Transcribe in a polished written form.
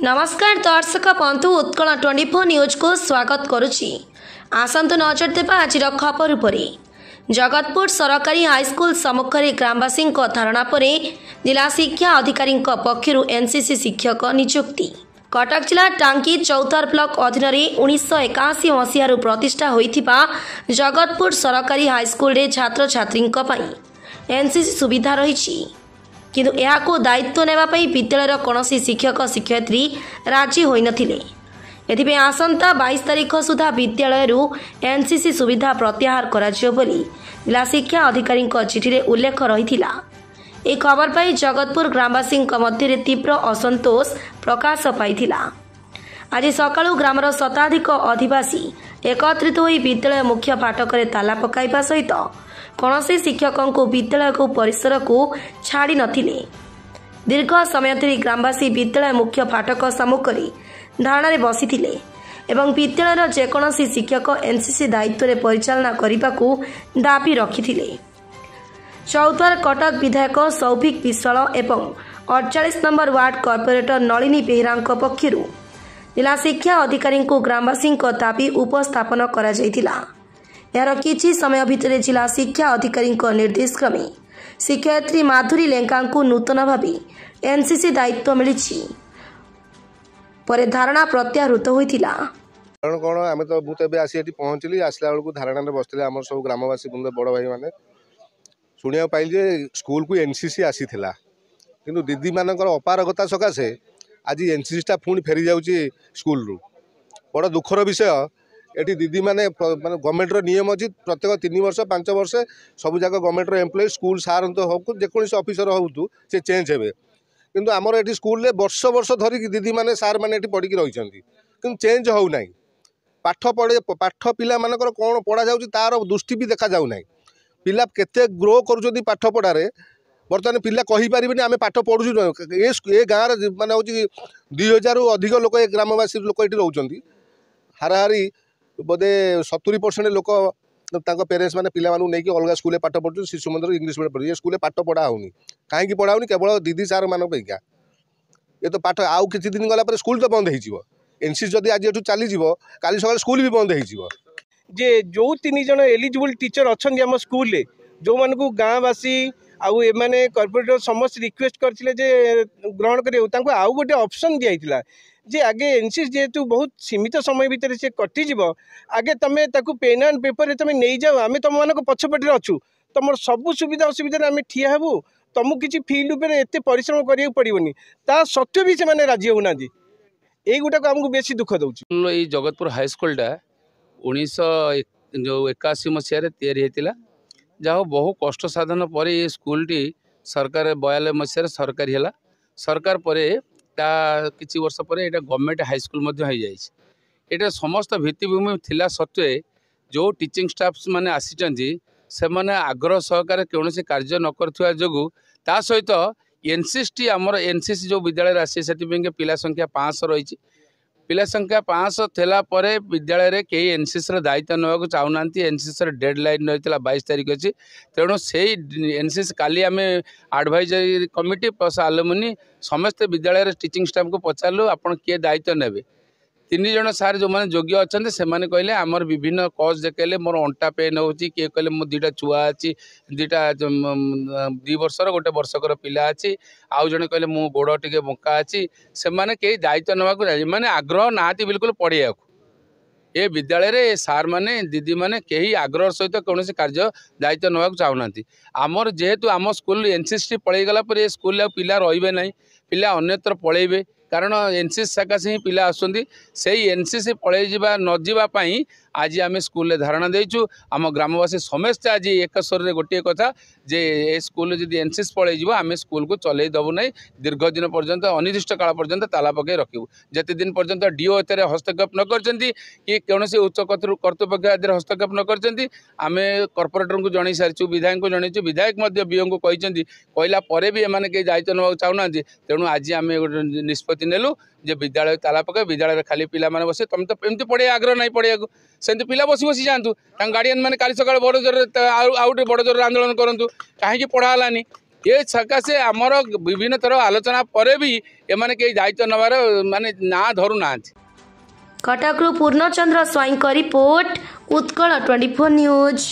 नमस्कार दर्शक बंधु उत्कल 24 न्यूज को स्वागत करुच्ची। आसंतु नजर देवा आज खबर उपरे। जगतपुर सरकारी हाईस्कूल सम्मुखें ग्रामवासी धारणा पर जिला शिक्षा अधिकारी पक्षर एनसीसी शिक्षक नियुक्ति। कटक जिला टांगी चौतार ब्लॉक अधीन 1981 मसीह प्रतिष्ठा होइथिबा जगतपुर सरकारी हाईस्कूल रे छात्र छात्री एनसीसी सुविधा रही किंतु यहाको दायित्व नेबा पई विद्यालयर कौनसी शिक्षक शिक्षयित्री राजी होई नथिले। एथिबे आसंता 22 तारिख सुधा विद्यालय एनसीसी सुविधा प्रत्याहार कराजियो बोली जिला शिक्षा अधिकारी चिठी रे उल्लेख रहिथिला। ए खबर पाई जगतपुर ग्रामवासी मध्य तीव्र असंतोष प्रकाश पाइथिला। आज सकाळु ग्रामर शताधिक अधिवासी एकत्रित होई विद्यालय मुख्य फाटक ताला पकाइबा सहित कौनसी शिक्षकों को विद्यालय को परिसर को छाड़ी नथिले। दीर्घ समय धरी ग्रामवासी विद्यालय मुख्य फाटक सम्मुखें धारणा बसिथिले एवं विद्यालयर जेकोसी शिक्षक एनसीसी दायित्व रे परिचालना करने को दाबी रखिथिले। चौतार कटक विधायक सौभिक विश्वाल एवं 48 number ward corporator Nalini Behera पक्षर जिला शिक्षा अधिकारी को ग्रामवासी दाबी उपस्थापन करा जायतिला। यार किछि समय भितर जिला शिक्षा अधिकारी निर्देश क्रमे शिक्षयित्री माधुरी लेंका को नूतन भावी एनसीसी दायित्व मिली परे धारणा प्रत्याहृत होइतिला। कौन आम तो मुझे आसी पहुँचली आसला बेलू धारणा बसते आम सब ग्रामवासी बड़ भाई मैंने शुणा पाइल जे स्कूल को एनसीसी आसी किंतु दीदी मानकर अपारगता सकाशे आज एनसीसी पुणी फेरी जाऊँगी स्कूल रु बड़ दुखर विषय। एटी दीदी माने गवर्नमेंट नियम अच्छी प्रत्येक 3 वर्ष 5 वर्ष सब जगह गवर्नमेंट एम्प्लॉय स्कूल सार हो जेकोसी ऑफिसर हो से चेंज हे किंतु आमर एटी स्कूल रे वर्ष वर्ष धरिक दीदी माने सार माने एटी पढ़ी रही कि चेंज हो ना पाठ पिला मानकर कौन पढ़ा जाऊँ तार दृष्टि भी देखा जाऊ ना पिला केते ग्रो कर पाठ पढ़ारे बर्तमान पिला कहीपर आम पाठ पढ़ु ए गाँव माने हूँ 2000 अधिक लोक ग्रामवासी लोक ये रोच हाराहारी बोधे 70% लोक पेरेन्ट्स मैंने पिला नहीं अलग स्कूल पाठ पढ़ुन शिशु मंदिर इंग्लीश मीडियम पढ़े स्कूल पाठ पढ़ा होनी कहीं पढ़ा होनी केवल दीदी सार मान ये तो पाठ आउ कि दिन गला स्कूल तो बंद हो एनसीसी जदि आज एठू चली काली सकाल स्कूल भी बंद हो जे जो 3 जन एलिजिबल टीचर अच्छा आम स्कूल जो मान को गाँववासी आउ एमाने कॉर्पोरेटर समस्त रिक्वेस्ट करथिले जे ग्रहण करियो आउ गोटे ऑप्शन दिया जे आगे एनसीसी जेहेतु बहुत सीमित समय भितर से कटिज आगे तुम ताकू पेन एंड पेपर तुम नहीं जाओ आम तुम मान पछपटे अच्छु तुम सब सुविधा असुविधा आम ठिया हेबू तुमको किसी फिल्ड उपर एत परिश्रम करा पड़ोनी ता सत्वे भी से राजी होना यही गुटाक आमको बेसी दुख दूँ। ये जगतपुर हाईस्कूलटा 1981 मसीह या जहाँ बहु कष्ट साधन पर ये स्कूलटी सरकार 92 मसीह सरकारी है सरकार पर किछि वर्ष पर ये गवर्नमेंट हाईस्कूल ये समस्त भित्तिभूमि थिला सत्वे जो टीचिंग स्टाफ्स माने आसी से माने आग्रह सहकार कौन कार्य न कर जो ता सहित एनसीसी आमर एनसीसी जो विद्यालय आसी से पिला संख्या 500 रही पिला संख्या 500 थेला परे विद्यालय रे कई एनसीसी दायित्व नाक चाहूना एनसीसी डेडलाइन रही 22 तारिख अच्छी तेणु से एनसीसी काली आम एडवाइजरी कमिटी प्लस आलुमिनी समस्त विद्यालय टीचिंग स्टाफ को पचारू आपड़ किए दायित्व ने 3 जन सार जो मैंने योग्य अच्छा से कहले आमर विभिन्न कज देखले मोर अंटा पेन हो किए कहले मो 2टा छुआ अच्छी 2टा 2 वर्षर 1 वर्षकर पिला अच्छी आउ जड़े कहले मो गोड़ टे बंका अच्छी से कई दायित्व नाक मैंने आग्रह ना बिल्कुल पढ़ाया ये विद्यालय रे सार माने दीदी माने कहीं आग्रह सहित कौन कार्य दायित्व नाक चाहूना आमर जेहेतु आम स्कूल एनसीसी पलैगला ये स्कूल पिला रे ना पिला अन्यत्र पलैबे कारण एनसीसी सकाशे ही पिला आसुंदी से एनसीसी पलि न जावाई आज आम स्कूल धारणा देचु आम ग्रामवासी समस्ते आज एक स्वर में गोटे कथा जे ए स्कूल जब एनसीसी पलि आम स्कूल को चलई देवु ना दीर्घ दिन पर्यंत अनिर्दिष्ट काल पर्यंत ताला पकई रखू जिते दिन पर्यंत डीओ ए हस्तक्षेप न करछंती कि कौन उच्च कर्तृपक्ष आदि हस्तक्षेप न करछंती आम कॉर्पोरेटर को जन सारी विधायक को जनईचु विधायक बीओ को कहला पर भी एम कई दायित्व नाक चाहूना तेणु आज आम गोटे निष्पत्ति नेलु जे विद्यालय ताला पकड़ विद्यालय खाली पिला माने बसे तुम तो एमती पढ़े आग्रह नहीं पढ़िया सेमती पिला बसी बसी जातु गार्डियन मैंने काली सकाल बड़ जोर आउटे बड़ जोर आंदोलन करूँ कहीं पढ़ालानी ये सकाशे आमर विभिन्न थर आलोचना पर भी एमाने कई दायित्व नबार माने ना धरू ना। कटकरू पूर्णचंद्र स्वाईं रिपोर्ट उत्कल 24 न्यूज।